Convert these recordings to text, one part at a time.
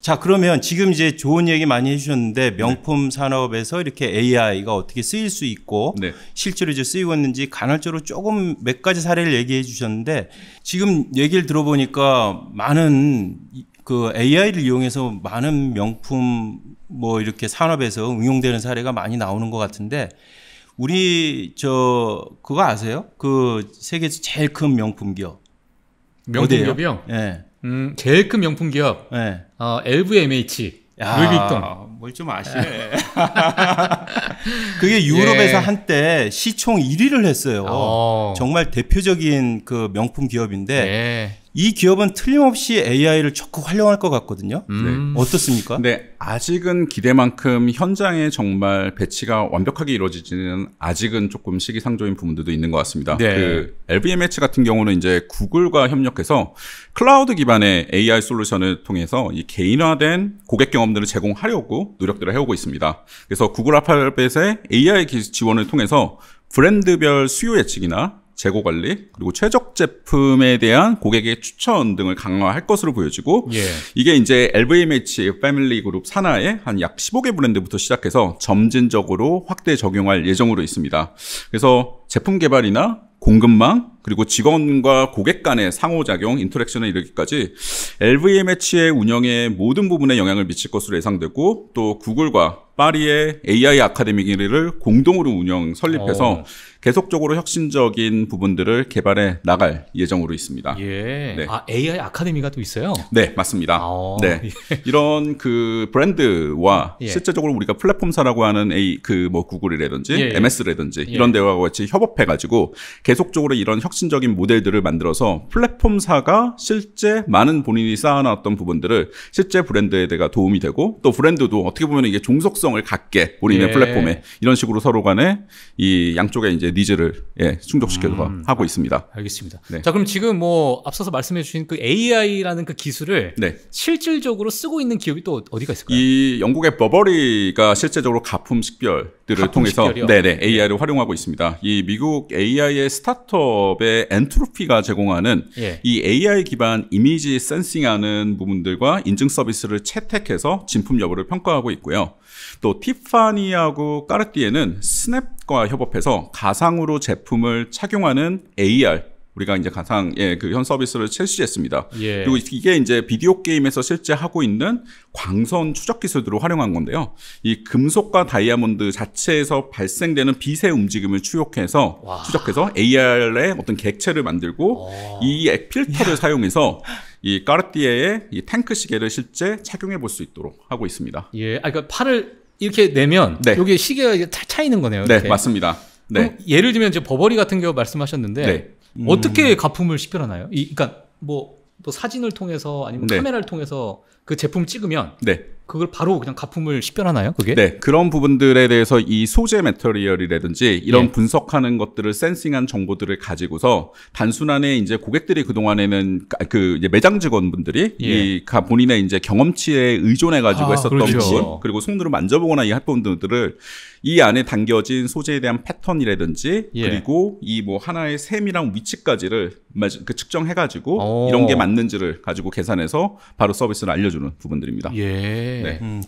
자, 그러면 지금 이제 좋은 얘기 많이 해주셨는데 명품 산업에서 이렇게 AI가 어떻게 쓰일 수 있고 실제로 이제 쓰이고 있는지 간헐적으로 조금 몇 가지 사례를 얘기해 주셨는데 지금 얘기를 들어보니까 많은 그 AI를 이용해서 많은 명품 뭐 이렇게 산업에서 응용되는 사례가 많이 나오는 것 같은데 우리 그거 아세요? 그 세계에서 제일 큰 명품 기업. 명품 기업이요? 네. 제일 큰 명품 기업. 네. LVMH. 루이비통. 뭘 좀 아시네. 그게 유럽에서 한때 시총 1위를 했어요. 정말 대표적인 그 명품 기업인데 이 기업은 틀림없이 AI를 적극 활용할 것 같거든요. 어떻습니까? 네, 아직은 기대만큼 현장에 정말 배치가 완벽하게 이루어지지는 아직은 조금 시기상조인 부분들도 있는 것 같습니다. 그 LVMH 같은 경우는 이제 구글과 협력해서 클라우드 기반의 AI 솔루션을 통해서 이 개인화된 고객 경험들을 제공하려고 노력들을 해오고 있습니다. 그래서 구글 알파벳의 AI 기술 지원을 통해서 브랜드별 수요 예측이나 재고 관리 그리고 최적 제품에 대한 고객의 추천 등을 강화할 것으로 보여지고 이게 이제 LVMH 패밀리 그룹 산하의 한 약 15개 브랜드부터 시작해서 점진적으로 확대 적용할 예정으로 있습니다. 그래서 제품 개발이나 공급망 그리고 직원과 고객 간의 상호작용, 인터랙션에 이르기까지 LVMH의 운영의 모든 부분에 영향을 미칠 것으로 예상되고 또 구글과 파리의 AI 아카데미를 공동으로 설립해서 계속적으로 혁신적인 부분들을 개발해 나갈 예정으로 있습니다. AI 아카데미가 또 있어요? 네, 맞습니다. 이런 그 브랜드와 실제적으로 우리가 플랫폼사라고 하는 뭐 구글이라든지 MS라든지 이런 데와 같이 협업해가지고 계속적으로 이런 혁신적인 모델들을 만들어서 플랫폼사가 실제 많은 본인이 쌓아놨던 부분들을 실제 브랜드에 대가 도움이 되고 또 브랜드도 어떻게 보면 이게 종속성을 갖게 본인의 플랫폼에 이런 식으로 서로 간에 이 양쪽에 이제 니즈를 충족시켜서 하고 있습니다. 알겠습니다. 자, 그럼 지금 뭐 앞서서 말씀해 주신 그 AI라는 그 기술을 실질적으로 쓰고 있는 기업이 또 어디가 있을까요? 이 영국의 버버리가 실제적으로 가품 식별들을 통해서 AI를 활용하고 있습니다. 이 미국 AI의 스타트업의 엔트로피가 제공하는 이 AI 기반 이미지 센싱하는 부분들과 인증 서비스를 채택해서 진품 여부를 평가하고 있고요. 또 티파니하고 까르띠에는 스냅과 협업해서 가상으로 제품을 착용하는 AR 우리가 이제 가상 그 현 서비스를 실시했습니다. 그리고 이게 이제 비디오 게임에서 실제 하고 있는 광선 추적 기술들을 활용한 건데요. 이 금속과 다이아몬드 자체에서 발생되는 빛의 움직임을 추적해서 AR의 어떤 객체를 만들고 이 필터를 사용해서 이 까르띠에의 이 탱크 시계를 실제 착용해 볼 수 있도록 하고 있습니다. 그러니까 팔을 이렇게 내면 여기 시계가 차 있는 거네요. 이렇게. 네, 맞습니다. 그럼 예를 들면 이제 버버리 같은 경우 말씀하셨는데 어떻게 가품을 식별하나요? 그러니까 뭐 사진을 통해서 아니면 카메라를 통해서 그 제품을 찍으면 그걸 바로 그냥 가품을 식별하나요? 그게? 네, 그런 부분들에 대해서 이 소재 매터리얼이라든지 이런 분석하는 것들을 센싱한 정보들을 가지고서 단순하게 이제 고객들이 그 동안에는 그 이제 매장 직원분들이 이 본인의 이제 경험치에 의존해 가지고 했었던 부분 그리고 손으로 만져보거나 이 부분들을 이 안에 담겨진 소재에 대한 패턴이라든지 그리고 이 뭐 하나의 셈이랑 위치까지를 측정해가지고 이런 게 맞는지를 가지고 계산해서 바로 서비스를 알려주는 부분들입니다.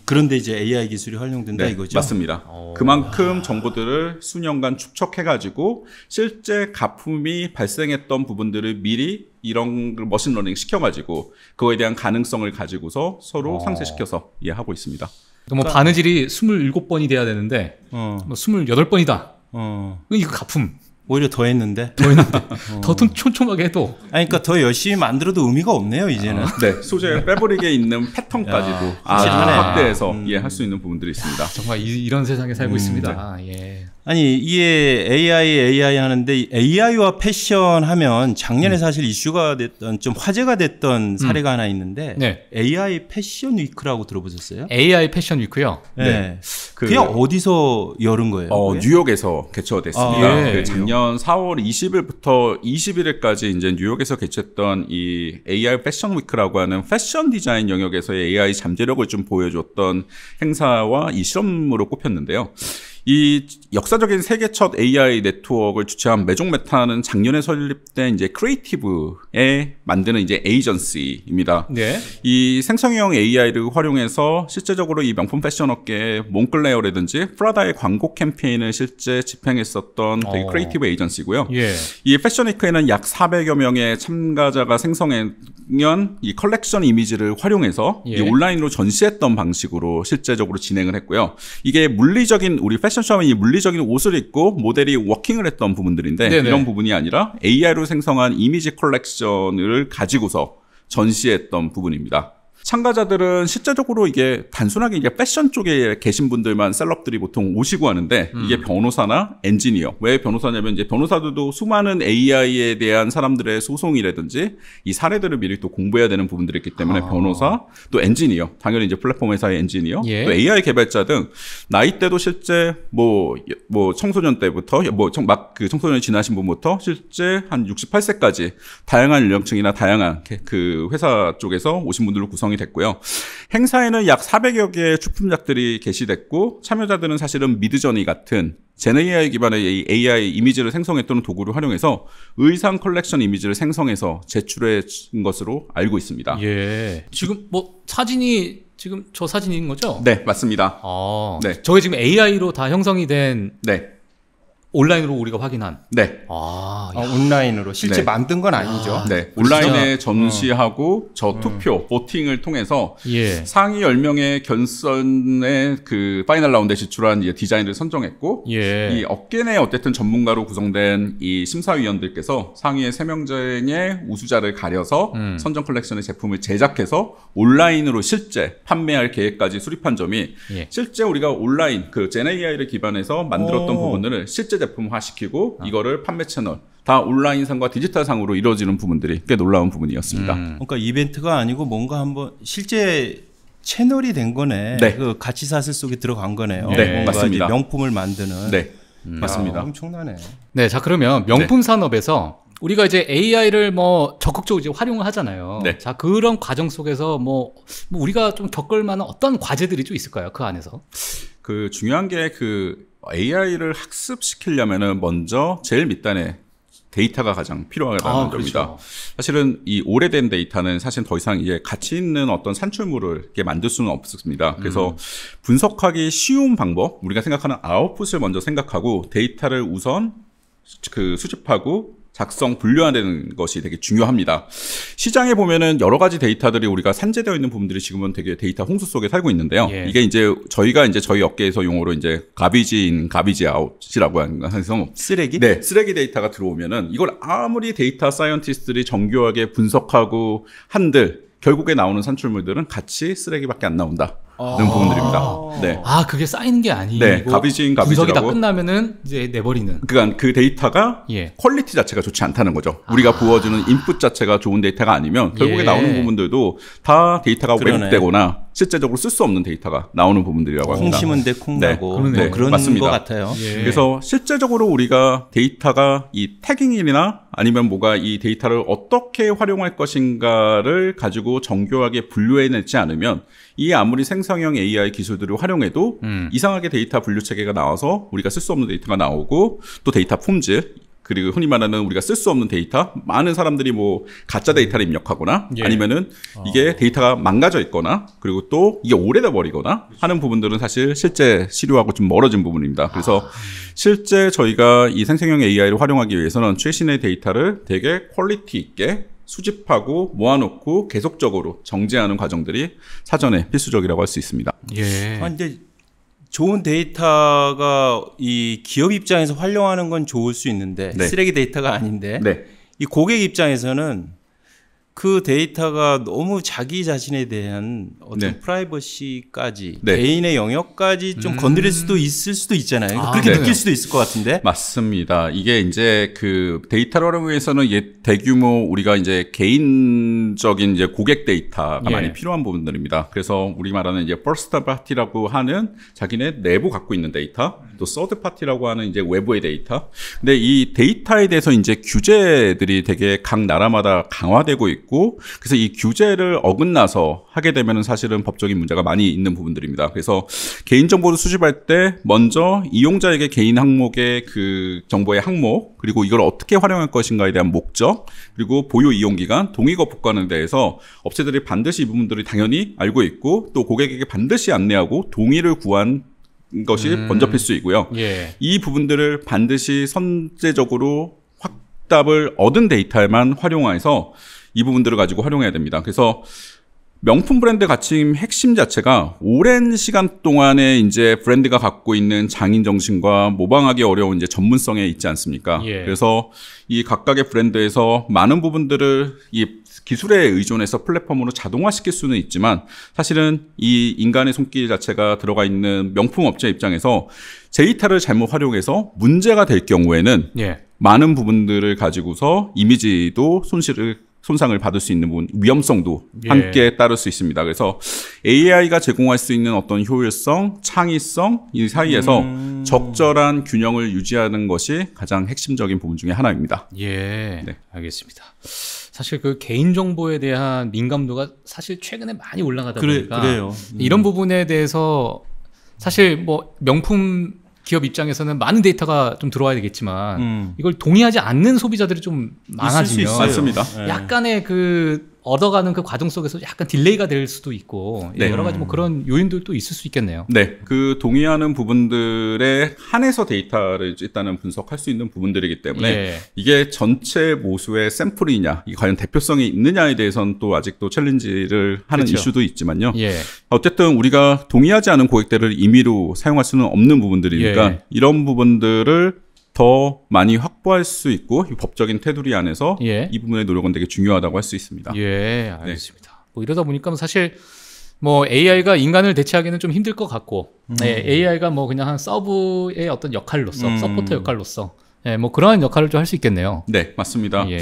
그런데 이제 AI 기술이 활용된다 이거죠? 맞습니다. 그만큼 정보들을 수년간 축적해가지고 실제 가품이 발생했던 부분들을 미리 이런 걸 머신러닝 시켜가지고 그거에 대한 가능성을 가지고서 서로 상쇄시켜서 하고 있습니다. 뭐 바느질이 27번이 돼야 되는데 뭐 28번이다. 이거 가품. 오히려 더 했는데. 더 촘촘하게 해도. 그러니까 더 열심히 만들어도 의미가 없네요, 이제는. 소재 패브릭에 있는 패턴까지도 확대해서 할 수 있는 부분들이 있습니다. 정말 이런 세상에 살고 있습니다. 아니, 이게 AI 하는데 AI와 패션 하면 작년에 사실 이슈가 됐던 좀 화제가 됐던 사례가 하나 있는데 AI 패션 위크라고 들어보셨어요? AI 패션 위크요? 그게 어디서 열은 거예요? 뉴욕에서 개최됐습니다. 작년 4월 20일부터 21일까지 이제 뉴욕에서 개최했던 이 AI 패션 위크라고 하는 패션 디자인 영역에서의 AI 잠재력을 좀 보여줬던 행사와 이 실험으로 꼽혔는데요. 이 역사적인 세계 첫 AI 네트워크를 주최한 메종 메타는 작년에 설립된 이제 크리에이티브에 만드는 이제 에이전시입니다. 네. 이 생성형 AI를 활용해서 실제적으로 이 명품 패션 업계의 몽클레어라든지 프라다의 광고 캠페인을 실제 집행했었던 되게 크리에이티브 에이전시고요. 예. 이 패션위크에는 약 400여 명의 참가자가 생성한 이 컬렉션 이미지를 활용해서 이 온라인으로 전시했던 방식으로 실제적으로 진행을 했고요. 이게 물리적인 우리 패션쇼하면 이 물리적인 옷을 입고 모델이 워킹을 했던 부분들인데 네네. 이런 부분이 아니라 AI로 생성한 이미지 컬렉션을 가지고서 전시했던 부분입니다. 참가자들은 실제적으로 이게 단순하게 이제 패션 쪽에 계신 분들만 셀럽들이 보통 오시고 하는데 이게 변호사나 엔지니어. 왜 변호사냐면 이제 변호사들도 수많은 AI에 대한 사람들의 소송이라든지 이 사례들을 미리 또 공부해야 되는 부분들이 있기 때문에 변호사, 또 엔지니어, 당연히 이제 플랫폼 회사의 엔지니어, 또 AI 개발자 등 나이대도 실제 뭐 청소년 때부터 막 그 청소년이 지나신 분부터 실제 한 68세까지 다양한 연령층이나 다양한 그 회사 쪽에서 오신 분들로 구성이 됐고요. 행사에는 약 400여 개의 출품작들이 게시됐고 참여자들은 사실은 미드저니 같은 제네AI 기반의 AI 이미지를 생성했던 도구를 활용해서 의상 컬렉션 이미지를 생성해서 제출한 것으로 알고 있습니다. 예. 지금 뭐 사진이 지금 저 사진인 거죠? 네, 맞습니다. 네. 저게 지금 AI로 다 형성이 된 네. 온라인으로 우리가 확인한. 네. 온라인으로 실제 만든 건 아니죠. 네. 온라인에 전시하고 투표, 보팅을 통해서 상위 10명의 결선의 그 파이널 라운드에 진출한 디자인을 선정했고 이 업계 내 어쨌든 전문가로 구성된 이 심사위원들께서 상위의 3명정의 우수자를 가려서 선정 컬렉션의 제품을 제작해서 온라인으로 실제 판매할 계획까지 수립한 점이 실제 우리가 온라인 그 제네AI를 기반해서 만들었던 부분들을 실제 제품화시키고 이거를 판매 채널 다 온라인상과 디지털상으로 이루어지는 부분들이 꽤 놀라운 부분이었습니다. 그러니까 이벤트가 아니고 뭔가 한번 실제 채널이 된 거네. 네. 그 가치사슬 속에 들어간 거네요. 네, 뭔가 맞습니다. 이제 명품을 만드는. 네, 맞습니다. 엄청나네. 네, 자 그러면 명품 산업에서 우리가 이제 AI를 뭐 적극적으로 이제 활용을 하잖아요. 네. 자 그런 과정 속에서 뭐 우리가 좀 겪을 만한 어떤 과제들이 좀 있을까요? 그 안에서? 그 중요한 게 그 AI를 학습시키려면은 먼저 제일 밑단에 데이터가 가장 필요하다는 겁니다. 그렇죠. 사실은 이 오래된 데이터는 사실 더 이상 이제 가치 있는 어떤 산출물을 이렇게 만들 수는 없습니다. 그래서 분석하기 쉬운 방법, 우리가 생각하는 아웃풋을 먼저 생각하고 데이터를 우선 그 수집하고 작성, 분류하는 것이 되게 중요합니다. 시장에 보면은 여러 가지 데이터들이 우리가 산재되어 있는 부분들이 지금은 되게 데이터 홍수 속에 살고 있는데요. 이게 이제 저희가 이제 저희 업계에서 용어로 이제 가비지 인, 가비지 아웃이라고 해서 쓰레기? 네, 쓰레기 데이터가 들어오면은 이걸 아무리 데이터 사이언티스트들이 정교하게 분석하고 한들 결국에 나오는 산출물들은 같이 쓰레기밖에 안 나온다. 는 부분들입니다. 네. 그게 쌓이는 게 아니고 네, 가비지인 분석이 다 끝나면은 이제 내버리는. 그러니까 그 데이터가 퀄리티 자체가 좋지 않다는 거죠. 우리가 부어주는 인풋 자체가 좋은 데이터가 아니면 결국에 나오는 부분들도 다 데이터가 왜곡되거나 실제적으로 쓸 수 없는 데이터가 나오는 부분들이라고 합니다. 콩 심은 데 콩 나고 네, 그런 맞습니다. 것 같아요. 그래서 실제적으로 우리가 데이터가 이 태깅이나 아니면 뭐가 이 데이터를 어떻게 활용할 것인가를 가지고 정교하게 분류해내지 않으면 이 아무리 생성형 AI 기술들을 활용해도 이상하게 데이터 분류 체계가 나와서 우리가 쓸 수 없는 데이터가 나오고 또 데이터 품질 그리고 흔히 말하는 우리가 쓸 수 없는 데이터 많은 사람들이 뭐 가짜 데이터를 입력하거나 아니면은 이게 데이터가 망가져 있거나 그리고 또 이게 오래돼 버리거나 하는 부분들은 사실 실제 시류하고 좀 멀어진 부분입니다. 그래서 실제 저희가 이 생성형 AI를 활용하기 위해서는 최신의 데이터를 되게 퀄리티 있게 수집하고 모아놓고 계속적으로 정제하는 과정들이 사전에 필수적이라고 할 수 있습니다. 근데 좋은 데이터가 이 기업 입장에서 활용하는 건 좋을 수 있는데 쓰레기 데이터가 아닌데 이 고객 입장에서는 그 데이터가 너무 자기 자신에 대한 어떤 프라이버시까지 개인의 영역까지 좀 건드릴 수도 있을 수도 있잖아요. 그렇게 느낄 수도 있을 것 같은데. 맞습니다. 이게 이제 그 데이터를 활용하기 위해서는 이게 대규모 우리가 이제 개인적인 이제 고객 데이터가 많이 필요한 부분들입니다. 그래서 우리 말하는 이제 퍼스트 파티라고 하는 자기네 내부 갖고 있는 데이터, 또 서드 파티라고 하는 이제 외부의 데이터. 근데 이 데이터에 대해서 이제 규제들이 되게 각 나라마다 강화되고 있고 있고 그래서 이 규제를 어긋나서 하게 되면은 사실은 법적인 문제가 많이 있는 부분들입니다. 그래서 개인정보를 수집할 때 먼저 이용자에게 개인 항목의 그 정보의 항목 그리고 이걸 어떻게 활용할 것인가에 대한 목적 그리고 보유 이용기간, 동의 거부권에 대해서 업체들이 반드시 이 부분들을 당연히 알고 있고 또 고객에게 반드시 안내하고 동의를 구한 것이 먼저 필수이고요. 예. 이 부분들을 반드시 선제적으로 확답을 얻은 데이터에만 활용해서 이 부분들을 가지고 활용해야 됩니다. 그래서 명품 브랜드 가치의 핵심 자체가 오랜 시간 동안에 이제 브랜드가 갖고 있는 장인 정신과 모방하기 어려운 이제 전문성에 있지 않습니까? 예. 그래서 이 각각의 브랜드에서 많은 부분들을 이 기술에 의존해서 플랫폼으로 자동화시킬 수는 있지만 사실은 이 인간의 손길 자체가 들어가 있는 명품 업체 입장에서 데이터를 잘못 활용해서 문제가 될 경우에는 예. 많은 부분들을 가지고서 이미지도 손상을 받을 수 있는 부분, 위험성도 예. 함께 따를 수 있습니다. 그래서 AI가 제공할 수 있는 어떤 효율성, 창의성 이 사이에서 적절한 균형을 유지하는 것이 가장 핵심적인 부분 중에 하나입니다. 예, 네. 알겠습니다. 사실 그 개인정보에 대한 민감도가 사실 최근에 많이 올라가다 보니까 그래요. 이런 부분에 대해서 사실 뭐 명품 기업 입장에서는 많은 데이터가 좀 들어와야 되겠지만 이걸 동의하지 않는 소비자들이 좀 많아지면 맞습니다. 약간의 그 얻어가는 그 과정 속에서 약간 딜레이가 될 수도 있고 네. 여러 가지 뭐 그런 요인들도 있을 수 있겠네요. 네, 그 동의하는 부분들에 한해서 데이터를 일단은 분석할 수 있는 부분들이기 때문에 예. 이게 전체 모수의 샘플이냐, 이 과연 대표성이 있느냐에 대해서는 또 아직도 챌린지를 하는 그렇죠. 이슈도 있지만요. 예. 어쨌든 우리가 동의하지 않은 고객들을 임의로 사용할 수는 없는 부분들이니까 예. 이런 부분들을 더 많이 확보할 수 있고 이 법적인 테두리 안에서 예. 이 부분의 노력은 되게 중요하다고 할 수 있습니다. 예, 알겠습니다. 네. 뭐 이러다 보니까 사실 뭐 AI가 인간을 대체하기는 좀 힘들 것 같고, 네, AI가 뭐 그냥 한 서브의 어떤 역할로서, 서포터 역할로서, 예, 뭐 그러한 역할을 좀 할 수 있겠네요. 네, 맞습니다. 예.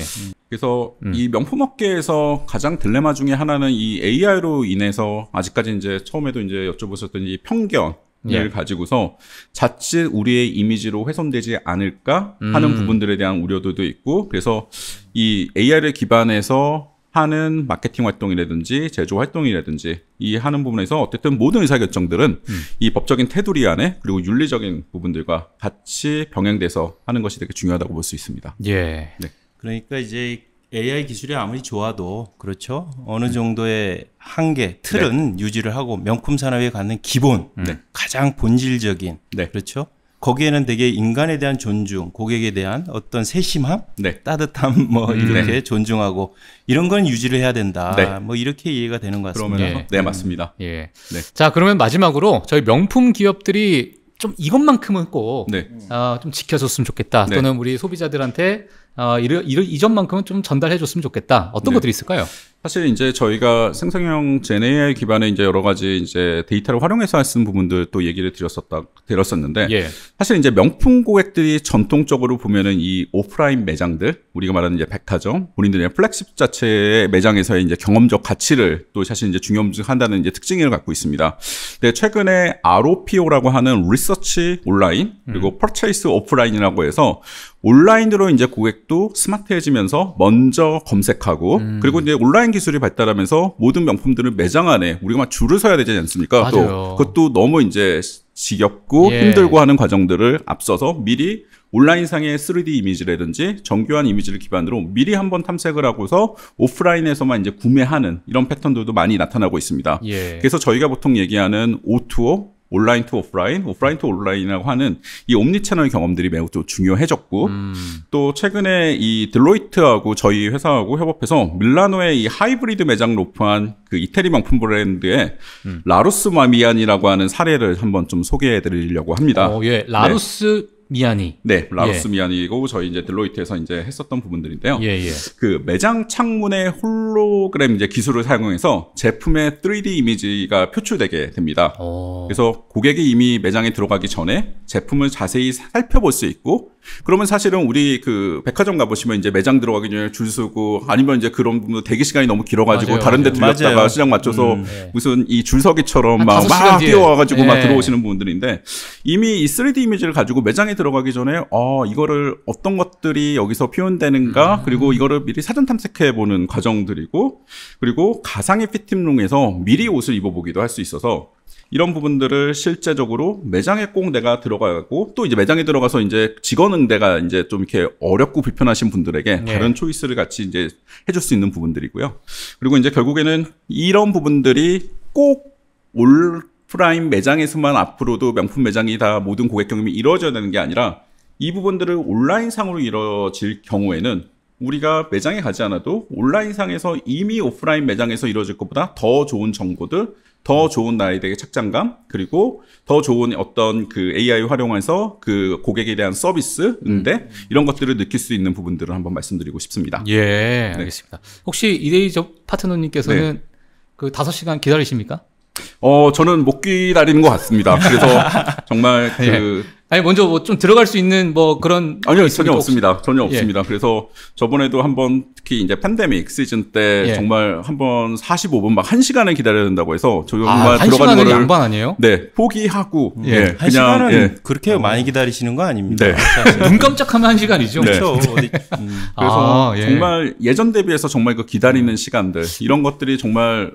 그래서 이 명품업계에서 가장 딜레마 중에 하나는 이 AI로 인해서 아직까지 이제 처음에도 이제 여쭤보셨던 이 편견. 을 가지고서 자칫 우리의 이미지로 훼손되지 않을까 하는 부분들에 대한 우려도 있고 그래서 이 AI를 기반해서 하는 마케팅 활동이라든지 제조 활동이라든지 이 하는 부분에서 어쨌든 모든 의사결정들은 이 법적인 테두리 안에 그리고 윤리적인 부분들과 같이 병행돼서 하는 것이 되게 중요하다고 볼 수 있습니다. 예. 네. 그러니까 이제 AI 기술이 아무리 좋아도 그렇죠. 어느 정도의 한계, 틀은 유지를 하고 명품 산업에 갖는 기본, 가장 본질적인, 그렇죠. 거기에는 되게 인간에 대한 존중, 고객에 대한 어떤 세심함, 따뜻함, 뭐 이렇게 존중하고 이런 건 유지를 해야 된다. 뭐 이렇게 이해가 되는 것 같습니다. 그러면 네, 맞습니다. 예. 자, 그러면 마지막으로 저희 명품 기업들이 좀 이것만큼은 꼭 좀 지켜줬으면 좋겠다. 또는 우리 소비자들한테 이 점만큼은 좀 전달해줬으면 좋겠다. 어떤 것들이 있을까요? 사실 이제 저희가 생성형 GenAI 기반의 이제 여러 가지 이제 데이터를 활용해서 쓰는 부분들 또 얘기를 드렸었는데 사실 이제 명품 고객들이 전통적으로 보면은 이 오프라인 매장들 우리가 말하는 이제 백화점 본인들의 플렉십 자체의 매장에서의 이제 경험적 가치를 또 사실 이제 중요한다는 이제 특징을 갖고 있습니다. 근데 최근에 ROPO라고 하는 리서치 온라인 그리고 퍼체이스 오프라인이라고 해서 온라인으로 이제 고객도 스마트해지면서 먼저 검색하고 그리고 이제 온라인 기술이 발달하면서 모든 명품들을 매장 안에 우리가 막 줄을 서야 되지 않습니까? 맞아요. 또 그것도 너무 이제 지겹고 힘들고 하는 과정들을 앞서서 미리 온라인상의 3D 이미지라든지 정교한 이미지를 기반으로 미리 한번 탐색을 하고서 오프라인에서만 이제 구매하는 이런 패턴들도 많이 나타나고 있습니다. 그래서 저희가 보통 얘기하는 O2O 온라인 투 오프라인, 오프라인 투 온라인이라고 하는 이 옴니채널 경험들이 매우 또 중요해졌고 또 최근에 이 딜로이트하고 저희 회사하고 협업해서 밀라노의 이 하이브리드 매장을 오픈한 그 이태리 명품 브랜드의 라루스 마미안이라고 하는 사례를 한번 좀 소개해 드리려고 합니다. 라루스 미아니. 네, 라루스 미아니고 저희 이제 딜로이트에서 이제 했었던 부분들인데요. 그 매장 창문의 홀로그램 이제 기술을 사용해서 제품의 3D 이미지가 표출되게 됩니다. 그래서 고객이 이미 매장에 들어가기 전에 제품을 자세히 살펴볼 수 있고 그러면 사실은 우리 그 백화점 가보시면 이제 매장 들어가기 전에 줄 서고 아니면 이제 그런 분들 대기 시간이 너무 길어가지고 다른 데 들렸다가 시장 맞춰서 무슨 이 줄서기처럼 막 뛰어와가지고 막 들어오시는 분들인데 이미 이 3D 이미지를 가지고 매장에 들어가기 전에 이거를 어떤 것들이 여기서 표현되는가 그리고 이거를 미리 사전 탐색해보는 과정들이고 그리고 가상의 피팅룸에서 미리 옷을 입어보기도 할 수 있어서 이런 부분들을 실제적으로 매장에 꼭 내가 들어가고 또 이제 매장에 들어가서 이제 직원 응대가 이제 좀 이렇게 어렵고 불편하신 분들에게 다른 초이스를 같이 이제 해줄 수 있는 부분들이고요. 그리고 이제 결국에는 이런 부분들이 꼭 오프라인 매장에서만 앞으로도 명품 매장이 다 모든 고객 경험이 이루어져야 되는 게 아니라 이 부분들을 온라인상으로 이루어질 경우에는 우리가 매장에 가지 않아도 온라인상에서 이미 오프라인 매장에서 이루어질 것보다 더 좋은 정보들, 더 좋은 나에 대해 착장감, 그리고 더 좋은 어떤 그 AI 활용해서 그 고객에 대한 서비스, 응대, 이런 것들을 느낄 수 있는 부분들을 한번 말씀드리고 싶습니다. 예, 알겠습니다. 혹시 이데이 파트너님께서는 그 5시간 기다리십니까? 저는 못 기다리는 것 같습니다. 그래서 정말 아니 먼저 뭐 좀 들어갈 수 있는 뭐 그런 아니요 전혀 없습니다. 전혀 없습니다. 그래서 저번에도 한번 특히 이제 팬데믹 시즌 때 정말 한번 45분 막 1시간을 기다려야 된다고 해서 저 정말 들어가는 거를 양반 아니에요? 네 포기하고 그냥 1시간은 그렇게 많이 기다리시는 거 아닙니다. 눈 깜짝하면 1시간이죠. 그렇죠. 그래서 정말 예전 대비해서 정말 그 기다리는 시간들 이런 것들이 정말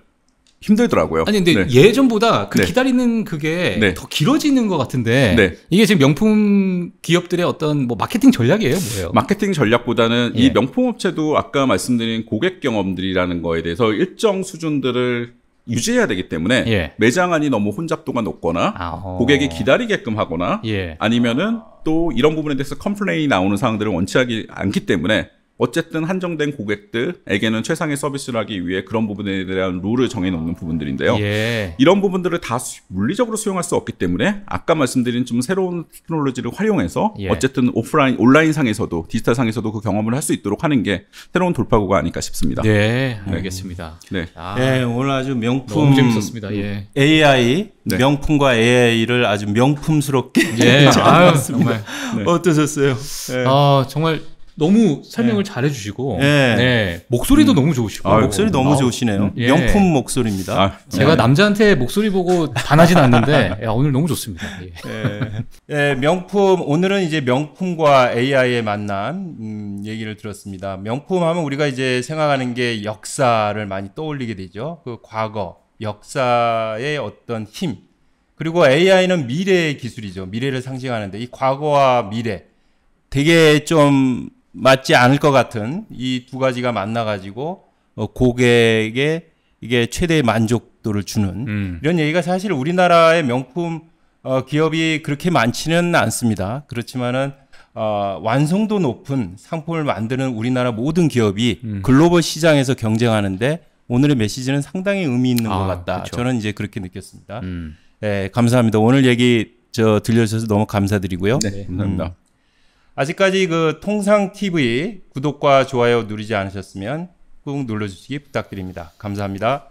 힘들더라고요. 아니 근데 예전보다 그 기다리는 그게 더 길어지는 것 같은데 이게 지금 명품 기업들의 어떤 뭐 마케팅 전략이에요, 뭐예요? 마케팅 전략보다는 이 명품 업체도 아까 말씀드린 고객 경험들이라는 거에 대해서 일정 수준들을 유지해야 되기 때문에 매장 안이 너무 혼잡도가 높거나 고객이 기다리게끔 하거나 아니면은 또 이런 부분에 대해서 컴플레인이 나오는 상황들을 원치 않기 때문에 어쨌든 한정된 고객들에게는 최상의 서비스를 하기 위해 그런 부분에 대한 룰을 정해놓는 부분들인데요. 이런 부분들을 다 물리적으로 수용할 수 없기 때문에 아까 말씀드린 좀 새로운 테크놀로지를 활용해서 어쨌든 온라인 상에서도 디지털 상에서도 그 경험을 할 수 있도록 하는 게 새로운 돌파구가 아닐까 싶습니다. 알겠습니다. 오늘 아주 명품 너무 재밌었습니다. AI 명품과 AI를 아주 명품스럽게 정말 어떠셨어요? 정말 너무 설명을 잘 해주시고 목소리도 너무 좋으시고 목소리 너무 좋으시네요. 명품 목소리입니다. 제가 남자한테 목소리 보고 반하진 않는데 오늘 너무 좋습니다. 명품 오늘은 이제 명품과 AI의 만남 얘기를 들었습니다. 명품 하면 우리가 이제 생각하는 게 역사를 많이 떠올리게 되죠. 그 과거 역사의 어떤 힘 그리고 AI는 미래의 기술이죠. 미래를 상징하는데 이 과거와 미래 되게 좀 맞지 않을 것 같은 이 두 가지가 만나가지고 고객에게 이게 최대의 만족도를 주는 이런 얘기가 사실 우리나라의 명품 기업이 그렇게 많지는 않습니다. 그렇지만은 완성도 높은 상품을 만드는 우리나라 모든 기업이 글로벌 시장에서 경쟁하는데 오늘의 메시지는 상당히 의미 있는 것 같다. 저는 이제 그렇게 느꼈습니다. 감사합니다. 오늘 얘기 들려주셔서 너무 감사드리고요. 감사합니다. 아직까지 그 통상TV 구독과 좋아요 누르지 않으셨으면 꾹 눌러주시기 부탁드립니다. 감사합니다.